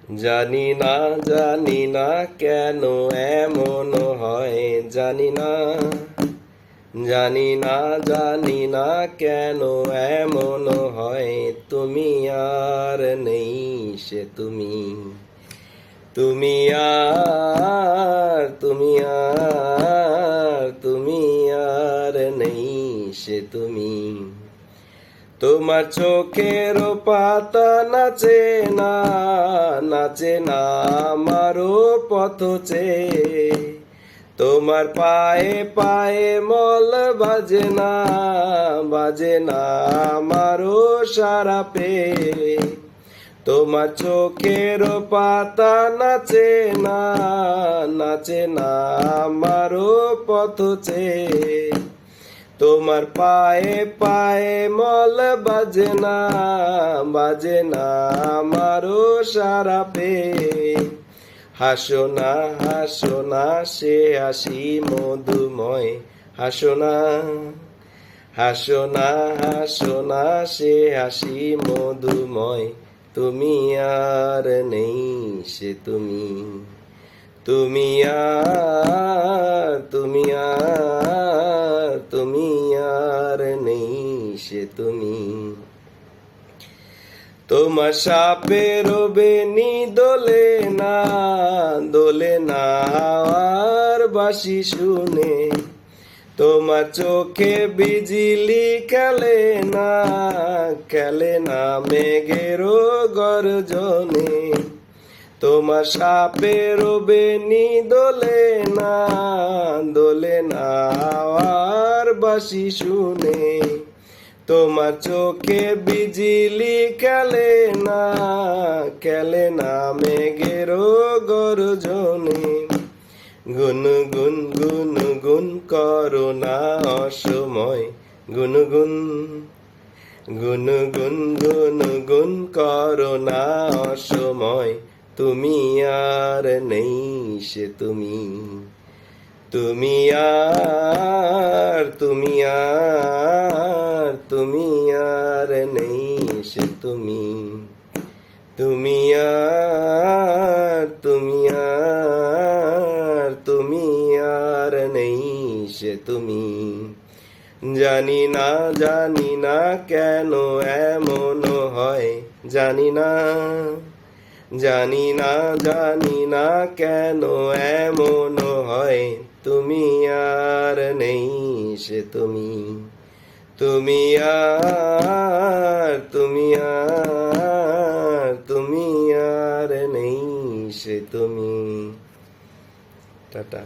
জানি না কেন এমন হয়, জানি না কেন এমন হয়। তুমি আর নেই সে তুমি, তুমি আর নেই সে তুমি। তোমার চোখের পাতা নাচে না আমারও পথ চেয়ে। তোমার পায়ে পায়ে মল বাজে না আমারও সারা পেয়ে। তোমার চোখের পাতা নাচে না আমারও পথ চেয়ে। তোমার পায়ে পায়ে মল বাজে না আমারও সারা পেয়ে। হাসো না সে হাসি মধুময়, হাসো না সে হাসি মধুময়। তুমি আর নেই সে তুমি, তুমি আর নেই সে তুমি। তোমার সাপের বেনি দোলে না হাওয়ার বাঁশি শুনে। তোমার চোখে বিজলি খেলে না মেঘেরও গর্জনে। তোমার সাপের বেনি দোলে না হাওয়ার বাঁশি শুনে। তোমার চোখে বিজলি খেলে না মেঘেরও গর্জনে। গুনগুন করো না অসময়, গুনগুন করো না অসময়। তুমি আর নেই সে তুমি, তুমি আর নেই সে তুমি, তুমি আর নেই সে তুমি। জানি না কেন এমন হয়, জানি না কেন এমন হয়। তুমি আর নেই সে তুমি, তুমি আর নেই সে তুমি। টাটা।